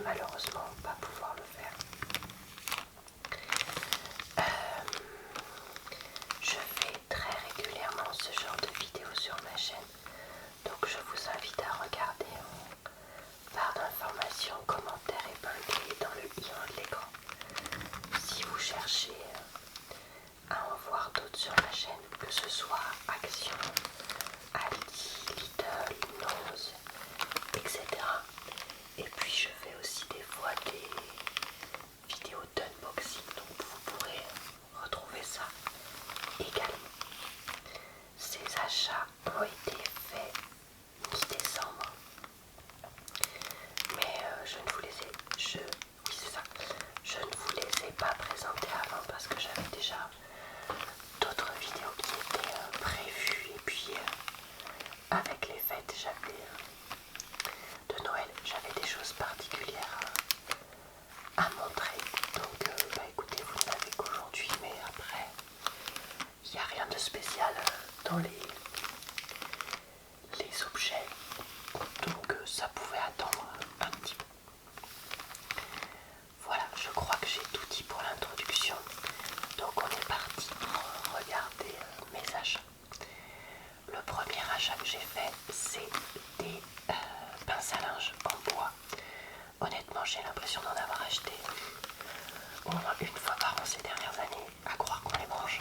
malheureusement pas pouvoir le faire. Je fais très régulièrement ce genre de vidéos sur ma chaîne, donc je vous invite à regarder en barre d'informations, commentaires épinglés dans le i de l'écran. Si vous cherchez à en voir d'autres sur ma chaîne, que ce soit Action, Aldi, Lidl, Nose, etc. Et puis je fais aussi des fois des vidéos d'unboxing, donc vous pourrez retrouver ça également. Ces achats ont été faits mi-décembre, mais je ne vous les ai pas présentés avant parce que j'avais déjà d'autres vidéos qui étaient prévues, et puis avec les fêtes de Noël, j'avais des choses particulières à montrer. Donc écoutez, vous ne l'avez qu'aujourd'hui, mais après il n'y a rien de spécial dans les objets, donc ça pouvait attendre un petit peu. Voilà, je crois que j'ai tout dit pour l'introduction, donc on est parti pour regarder mes achats. Le premier achat que j'ai fait, c'est des pinces à linge en bois. Honnêtement, j'ai l'impression d'en avoir acheté au moins une fois par an ces dernières années, à croire qu'on les mange.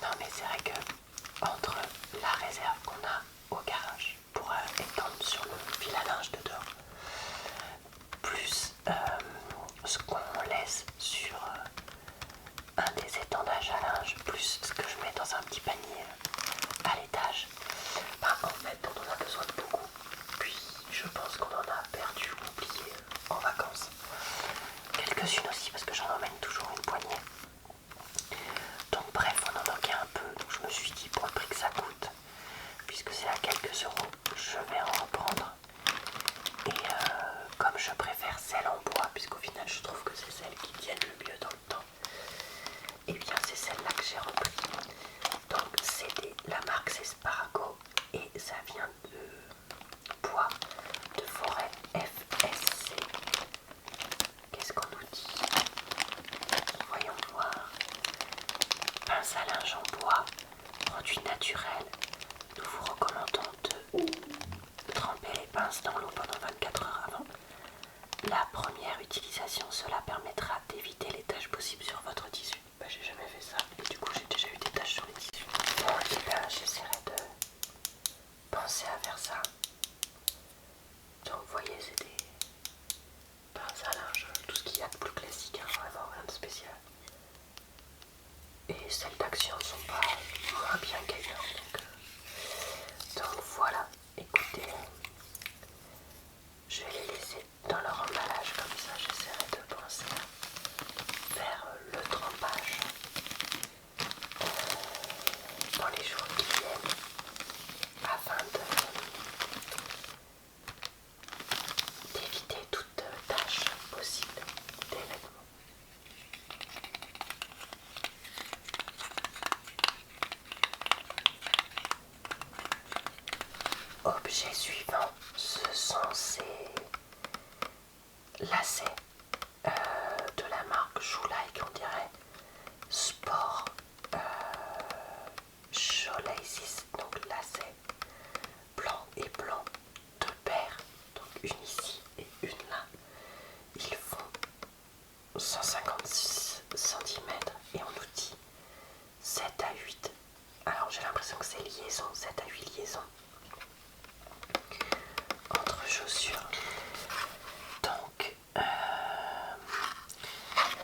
Non, mais c'est vrai que entre la réserve qu'on a au garage pour étendre sur le fil à linge de dehors, plus ce qu'on laisse sur un des étendages à linge, plus ce que je mets dans un petit panier à l'étage, en fait on en a besoin de beaucoup. Puis je pense qu'on en a perdu ou oublié en vacances. Quelques-unes aussi parce que j'en emmène toujours une poignée. Donc bref, on en manquait un peu, donc je me suis dit pour le prix que ça coûte, puisque c'est à quelques euros, je vais en reprendre. Et comme je préfère celle en bois, puisqu'au final je trouve que c'est celle qui tienne le mieux dans le temps, et bien c'est celle-là que j'ai repris. Donc la marque c'est Sparago et ça vient de bois de forêt FSC. Qu'est-ce qu'on nous dit? Voyons voir. Pince à linge en bois, produit naturel. Nous vous recommandons de tremper les pinces dans l'eau pendant 24 heures avant la première utilisation. Cela permettra d'éviter les taches possibles sur votre tissu. J'ai jamais fait ça et du coup j'ai déjà eu des taches sur les tissus. Bon, et là j'essaierai de penser à faire ça. Donc vous voyez, c'est des pinces à linge, tout ce qu'il y a de plus classique, vraiment rien de spécial. Et celles d'Action ne sont pas moins bien qu'ailleurs, donc voilà. Écoutez, je vais les laisser dans leur emballage comme ça. J'essaierai de penser à faire le trempage dans les jours qui viennent afin d'éviter toute tâche possible des vêtements. Objet suivant, ce sont ces lacets de la marque Shoelike, on dirait Sport Shoelaces, donc lacets blanc et blanc, deux paires, donc une ici et une là. Ils font 156 cm et on nous dit 7 à 8. Alors j'ai l'impression que c'est liaison, 7 à 8 liaisons entre chaussures. Donc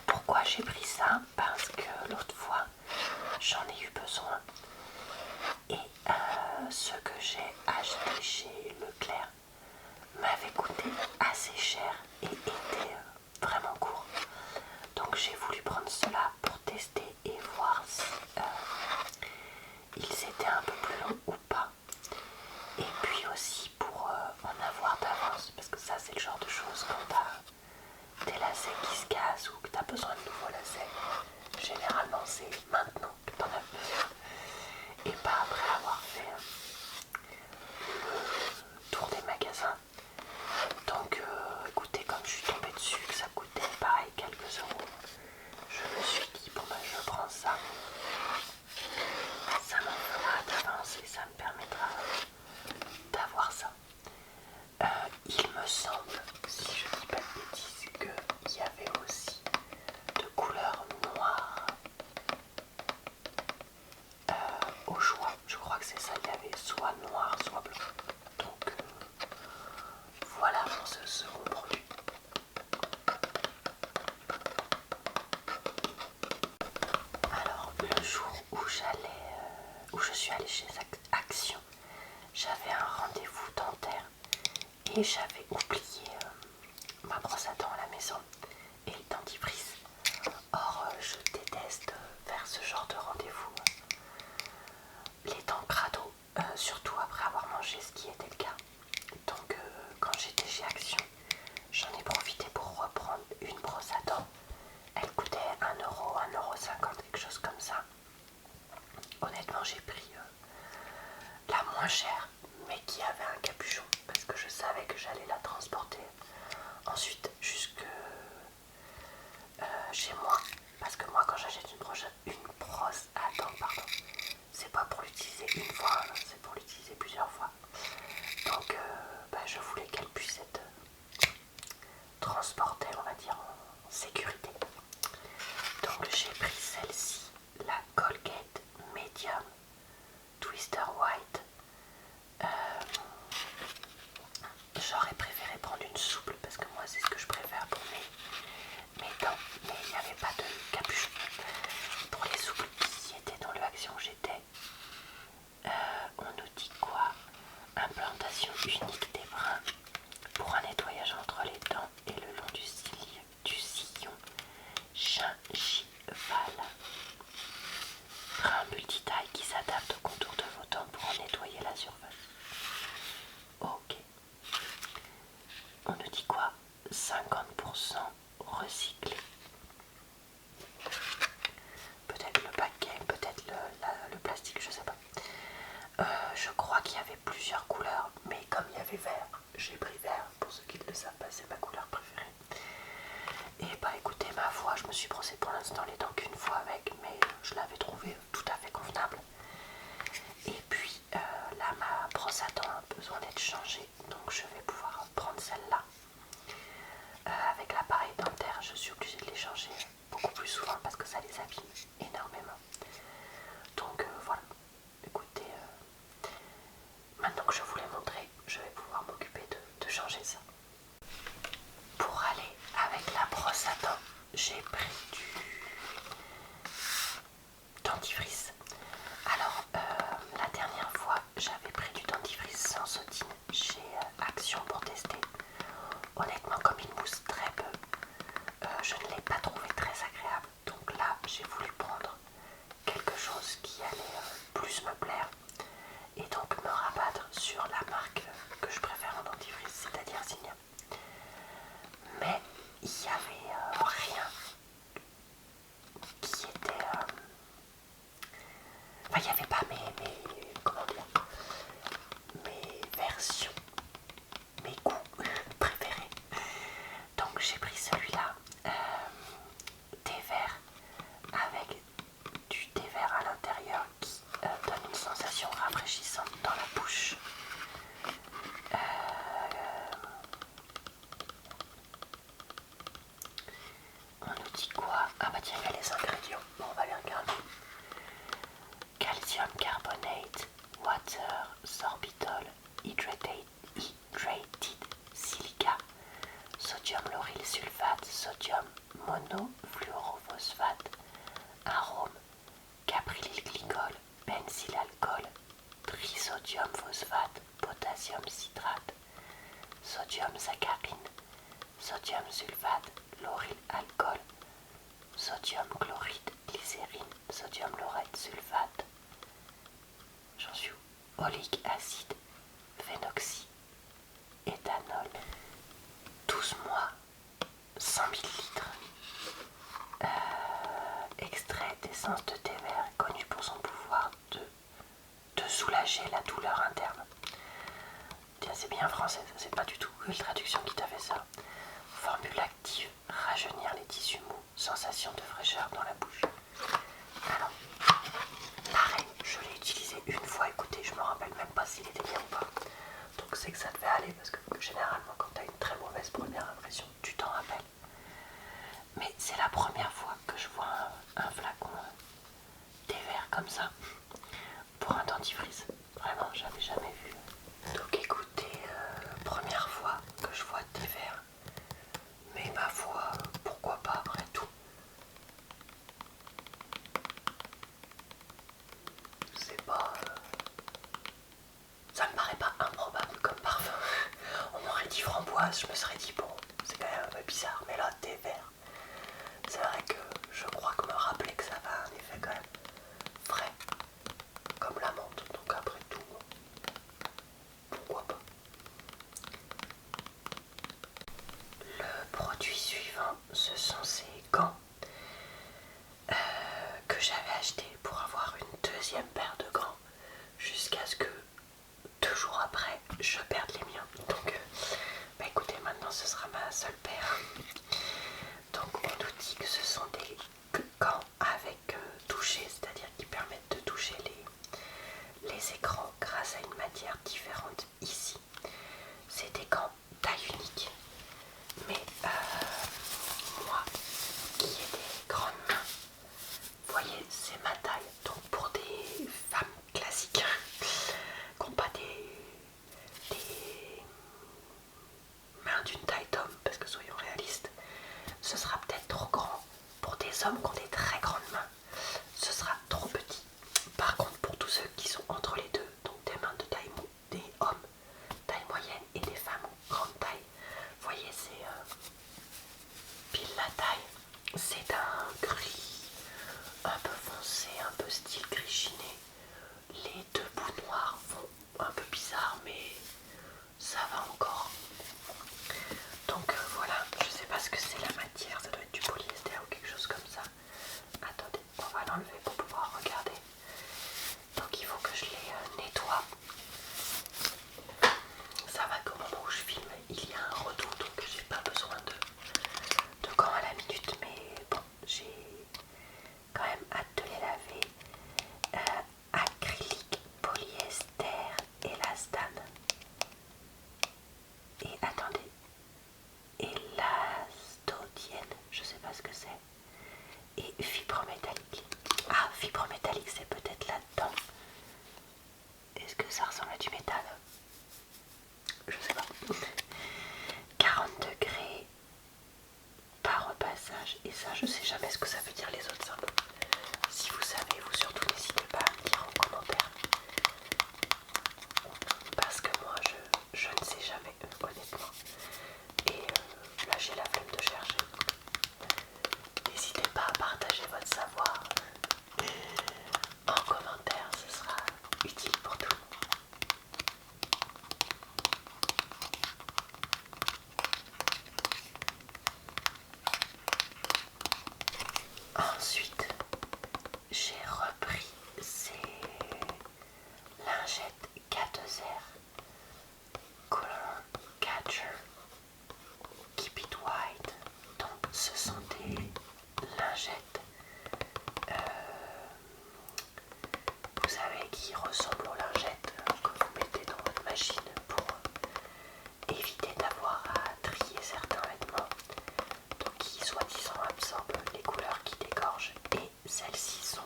pourquoi j'ai pris ça? Parce que l'autre fois j'en ai eu besoin et ceux que j'ai achetés chez Leclerc m'avaient coûté assez cher et étaient vraiment courts. Donc j'ai voulu prendre cela pour tester et voir si ils étaient un peu plus longs ou pas. Et puis aussi pour en avoir d'avance, parce que ça c'est le genre de choses quand t'as des lacets qui se cassent ou que t'as besoin de nouveaux lacets. Généralement c'est maintenant que t'en as besoin et pas après avoir fait le tour des magasins. Donc écoutez, comme je Et j'avais oublié ma brosse à dents à la maison et le dentifrice. Or, je déteste faire ce genre de rendez-vous. Les dents crado, surtout après avoir mangé, ce qui était le cas. Donc, quand j'étais chez Action, j'en ai profité pour reprendre une brosse à dents. Elle coûtait 1€, 1,50€, quelque chose comme ça. Honnêtement, j'ai pris la moins chère, mais qui avait un capuchon, parce que je savais que j'allais la transporter ensuite jusque chez moi. Parce que moi, quand j'achète une brosse à dents, pardon, c'est pas pour l'utiliser une fois, hein, c'est pour l'utiliser plusieurs fois. Donc, je voulais qu'elle puisse être transportée, on va dire, en sécurité. Donc, j'ai pris celle-ci, la Colgate Medium Twister White. J'aurais préféré prendre une souple parce que moi c'est ce que je préfère pour mes dents, mais il n'y avait pas de capuchon. Pour les souples qui étaient dans le Action où j'étais, on nous dit quoi? Implantation unique des brins pour un nettoyage entre les dents et le long du sillon gingival. Brin multitaille qui s'adapte au contour de vos dents pour en nettoyer la surface. Ok. On nous dit quoi? 50% recyclé. Peut-être le paquet, peut-être le plastique, je sais pas. Je crois qu'il y avait plusieurs couleurs, mais comme il y avait vert, j'ai pris vert. Pour ceux qui ne le savent pas, c'est ma couleur préférée. Et bah écoutez, ma foi, je me suis brossé pour l'instant les dents qu'une fois avec, mais je l'avais trouvé tout à fait convenable. Et puis là, ma brosse à dents a besoin d'être changée, donc je vais pouvoir prendre celle-là. Avec l'appareil dentaire, je suis obligée de les changer beaucoup plus souvent parce que ça les abîme énormément. Donc voilà, écoutez, maintenant que je vous l'ai montré, je vais pouvoir m'occuper de changer ça. Pour aller avec la brosse à dents, j'ai pris du dentifrice. Alors, la dernière fois, j'avais pris du dentifrice sans sodine chez Action pour tester. Honnêtement, comme il mousse très peu, je ne l'ai pas trouvé très agréable. Donc là, j'ai voulu prendre quelque chose qui allait plus me plaire et donc me rabattre sur la marque que je préfère en dentifrice, c'est-à-dire Signa. Mais il n'y avait rien qui était... Enfin, il n'y avait pas comment dire, mes versions, mes goûts préférés. Donc j'ai pris celui-là, thé vert, avec du thé vert à l'intérieur qui donne une sensation rafraîchissante dans la bouche. On nous dit quoi? Ah bah tiens, il y a les ingrédients, bon, on va les regarder. Calcium carbonate, water, sorbitol, hydrated silica, sodium lauryl sulfate, sodium monofluorophosphate, arôme, caprylyl-glycol, benzylalcool, trisodium phosphate, potassium citrate, sodium saccharine, sodium sulfate, lauryl alcool, sodium chloride, glycérine, sodium laureth sulfate. J'en suis où? Oléique acide, phénoxy, éthanol, 12 mois, 100 ml. Extrait d'essence de thé vert connu pour son pouvoir de soulager la douleur interne. Tiens, c'est bien français, ça, c'est pas du tout Google Traduction qui t'a fait ça. Formule active, rajeunir les tissus mous, sensation de fraîcheur dans la bouche. Alors, pareil, je l'ai utilisé une fois, écoutez, je me rappelle même pas s'il était bien ou pas. Donc c'est que ça devait aller, parce que généralement quand tu as une très mauvaise première impression, tu t'en rappelles. Mais c'est la première fois que je vois un flacon thé vert comme ça pour un dentifrice. Vraiment, j'avais jamais vu. Donc écoutez, première fois que je vois thé vert. Mais ma foi, pourquoi pas après tout. C'est pas... ça me paraît pas improbable comme parfum. On m'aurait dit serais dit bon, c'est quand même un peu bizarre, mais là thé vert, c'est vrai que je crois que me rappeler que ça va un effet quand même frais, comme la menthe, donc après tout, pourquoi pas. Le produit suivant, ce sont ces gants que j'avais achetés pour avoir une deuxième paire de gants jusqu'à ce que 2 jours après je perde les miens. Donc bah écoutez, maintenant ce sera ma seule paire. Donc on nous dit que ce sont des gants avec toucher, c'est-à-dire qui permettent de toucher les écrans grâce à une matière différente ici. C'est des gants taille unique. Mais moi qui ai des grandes mains, vous voyez, c'est ma taille. Donc pour des femmes classiques qui n'ont pas des mains d'une taille d'homme, parce que soyons réalistes, ce sera peut-être trop grand. Pour des hommes qui ont des très grandes mains, ce sera trop petit. Par contre, pour tous ceux qui sont entre les deux, donc des mains de taille, des hommes taille moyenne et des femmes grande taille, vous voyez, c'est pile la taille. C'est un gris un peu foncé, un peu style gris chiné. Les deux bouts noirs font un peu bizarre, mais ça va encore. Donc voilà, je sais pas ce que c'est la matière, ça doit être du polyester ou quelque chose comme ça. Attendez, on va l'enlever pour pouvoir regarder. Donc il faut que je les nettoie. Ça va qu'au moment où je filme, il y a un redout, donc j'ai pas besoin de gants à la minute, mais bon, j'ai quand même hâte de les laver. Acrylique, polyester, élastane. Et attendez, élastodienne, je sais pas ce que c'est. Et fibre métallique. Ah, fibre métallique, c'est peut-être là-dedans. Est-ce que ça ressemble à du métal? Je sais pas. 40 degrés par repassage. Et ça, je sais jamais ce que ça veut dire les autres symboles. Si vous savez, vous surtout n'hésitez pas à me dire en commentaire. Parce que moi, je ne sais jamais, honnêtement. Et là, j'ai la flemme de chercher. N'hésitez pas à partager votre savoir en commentaire, ce sera utile pour tout. Ensuite, j'ai repris ces lingettes K2R Color Catcher Keep It White. Donc ce sont des lingettes, vous savez, qui ressemblent aux lingettes que vous mettez dans votre machine pour éviter d'avoir à trier certains vêtements. Donc qui soi-disant absorbent les couleurs qui dégorgent, et celles-ci sont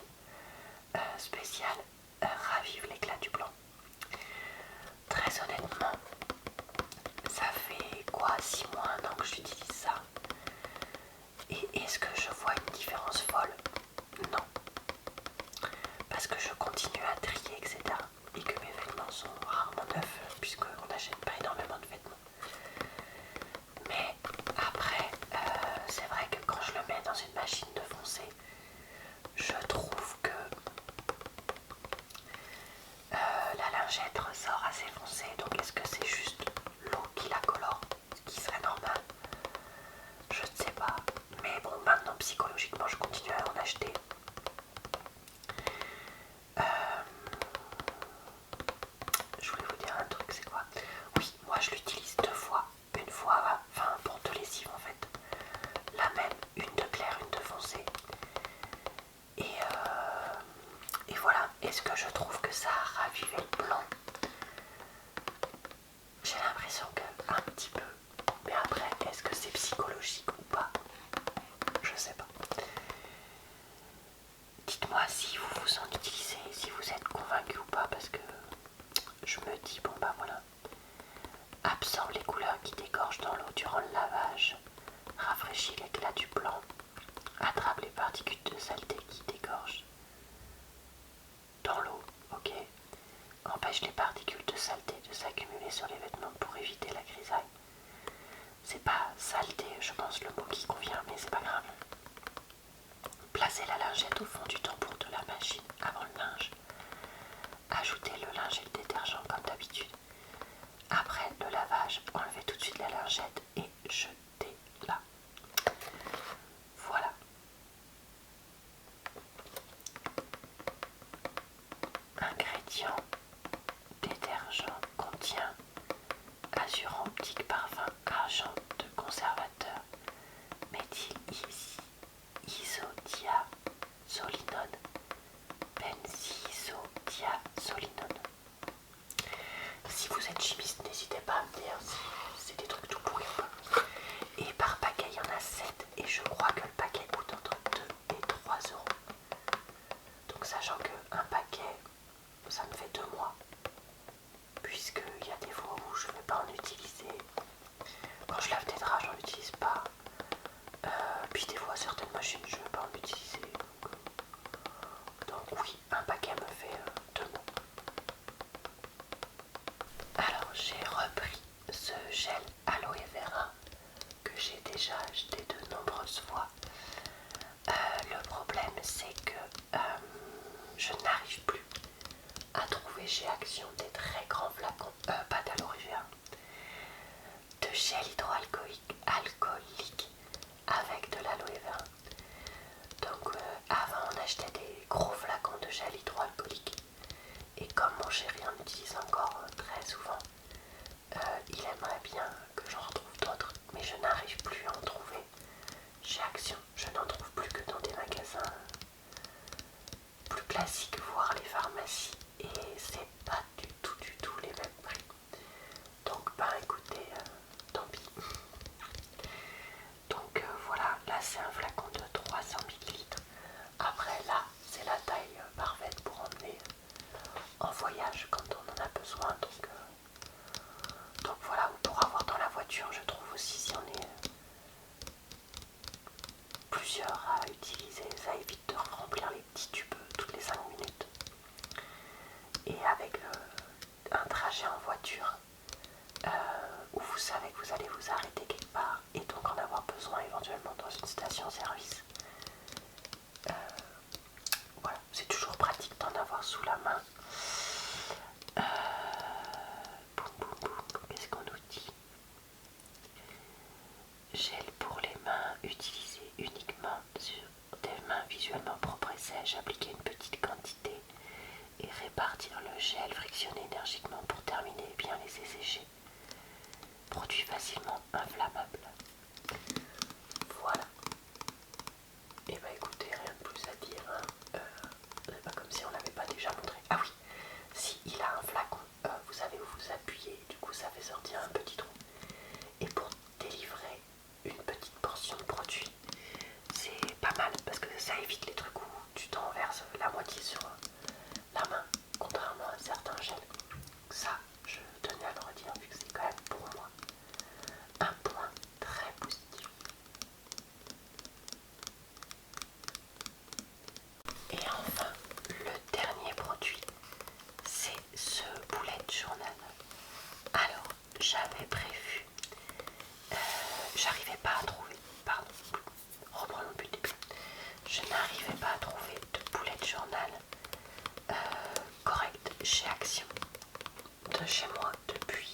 spéciales, ravivent l'éclat du blanc. Très honnêtement, ça fait quoi, 6 mois, 1 an que j'utilise ça, et est-ce que je vois une différence folle? Non, parce que je continue à trier, etc., et que mes vêtements sont rarement neufs puisqu'on n'achète pas énormément de vêtements. Mais après, c'est vrai que quand je le mets dans une machine de foncer, je trouve que la lingette ressort assez foncée. Donc est-ce que c'est juste l'eau qui la colore, ce qui serait normal? Je ne sais pas. Mais bon, maintenant psychologiquement je continue à en acheter. Je voulais vous dire un truc, c'est quoi? Oui, moi je l'utilise 2 fois. Une fois, enfin pour 2 lessives en fait. La même, une de claire, une de foncée. Et voilà, est-ce que je trouve que ça a ravivé le blanc? J'ai l'impression que un petit peu. Mais après, est-ce que c'est psychologique ou pas? Je sais pas. Dites-moi si vous vous en utilisez, si vous êtes convaincu ou pas, parce que je me dis, bon bah voilà, absorbe les couleurs qui dégorgent dans l'eau durant le lavage, rafraîchit l'éclat du blanc, attrape les particules de saleté qui dégorgent dans l'eau, ok, empêche les particules de saleté de s'accumuler sur les vêtements pour éviter la grisaille. C'est saleté, je pense le mot qui convient, mais c'est pas grave. Placez la lingette au fond du tampon de la machine avant le linge. Ajoutez le linge et le détergent comme d'habitude. Après le lavage, enlevez tout de suite la lingette et jetez-la. Voilà. Ingrédients. Détergent contient azur optique, parfum, argent de conservateur, méthyl isodiazolinone, benzisodiazolinone. Si vous êtes chimiste, n'hésitez pas à me dire si c'est des trucs tout pourris ou pas. Et par paquet, il y en a 7 et je crois que le paquet coûte entre 2 et 3 euros. Donc sachant qu'un paquet, ça me fait 2 mois. Puisqu'il y a des fois où je ne vais pas en utiliser. Quand je lave des draps, j'en utilise pas. Puis des fois, certaines machines, je ne vais pas en utiliser. Donc oui, un paquet me fait 2 mois. Alors j'ai repris ce gel aloe vera que j'ai déjà acheté de nombreuses fois. Le problème c'est que je n'arrive plus à trouver chez Action des très grands flacons, pas d'aloe vera, de gel hydroalcoolique avec de l'aloe vera. Donc avant on achetait des gros flacons de gel hydroalcoolique et comme mon chéri en utilise encore très souvent, il aimerait bien que j'en retrouve d'autres, mais je n'arrive plus à en trouver chez Action. Je n'en trouve plus que dans des magasins plus classiques, voire les pharmacies, et c'est pas du tout les mêmes prix. Donc bah écoutez, tant pis. Donc voilà, là c'est un flacon de 300 ml. Après là, c'est la taille parfaite pour emmener en voyage quand on en a besoin. Donc voilà, ou pour avoir dans la voiture, je trouve aussi si on est plusieurs à utiliser, ça évite de remplir les petits tubes toutes les 5 minutes. Et avec un trajet en voiture, où vous savez que vous allez vous arrêter quelque part et donc en avoir besoin éventuellement dans une station-service. Voilà, c'est toujours pratique d'en avoir sous la main. Qu'est-ce qu'on nous dit? Gel pour les mains, utilisé uniquement sur des mains visuellement propres et sèches, appliquer une petite quantité et répartir le gel, frictionner énergiquement pour terminer et bien laisser sécher. Produit facilement inflammable. Voilà. Et bah écoutez, rien de plus à dire. Hein. C'est pas comme si on l'avait pas déjà montré. Ah oui, si il a un flacon, vous savez où vous appuyez, du coup ça fait sortir un petit trou. Et pour délivrer une petite portion de produit, c'est pas mal parce que ça évite les trucs où tu t'en verses la moitié sur la main, contrairement à certains gels. Ça, je tenais à le redire vu que c'est quand même pour moi un point très positif. Et enfin, le dernier produit, c'est ce bullet journal. Alors, j'avais prévu, j'arrivais pas à trouver, pardon, reprenons depuis le début. Je n'arrivais pas à trouver de bullet journal correct chez Action, de chez moi depuis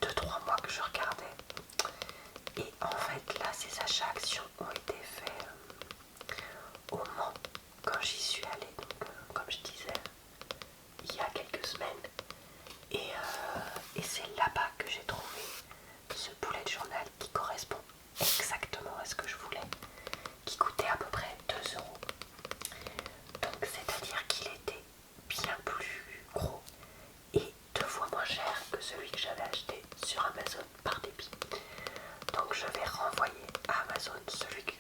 2-3 mois que je regardais. Et en fait, là, ces achats Action ont été faits au Mans quand j'y suis allée, donc comme je disais, il y a quelques semaines. Et c'est là-bas que j'ai trouvé ce bullet journal qui correspond exactement à ce que je voulais, qui coûtait à peu près 2 euros. Donc c'est-à-dire qu'il était bien plus gros et 2 fois moins cher que celui que j'avais acheté sur Amazon par dépit. Donc je vais renvoyer à Amazon celui que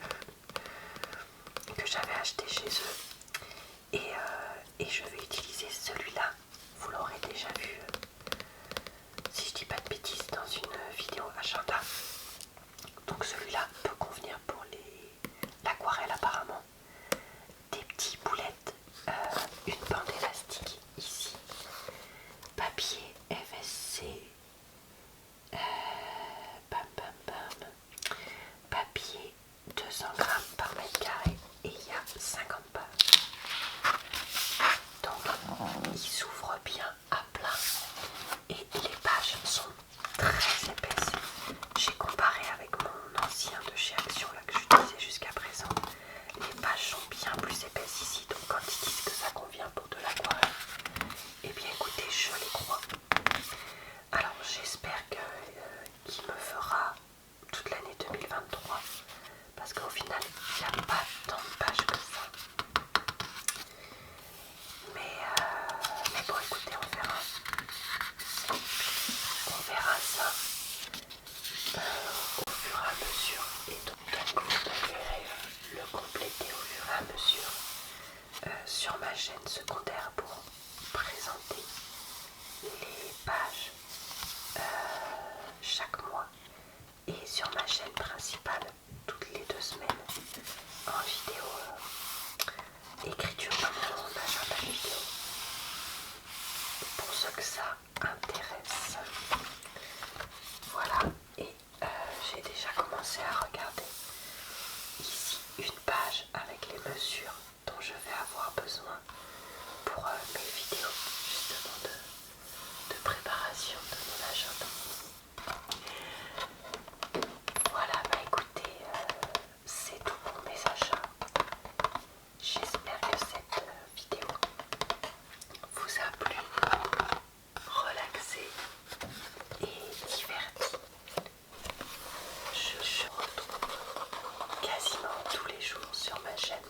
sur ma chaîne principale toutes les 2 semaines en vidéo écriture dans mon agenda vidéo. Pour ceux que ça intéresse. Voilà, et j'ai déjà commencé à regarder ici une page avec les mesures dont je vais avoir besoin pour mes vidéos justement de préparation de mon agenda. Voilà, bah écoutez, c'est tout pour mes achats. J'espère que cette vidéo vous a plu, relaxé et diverti. Je retrouve quasiment tous les jours sur ma chaîne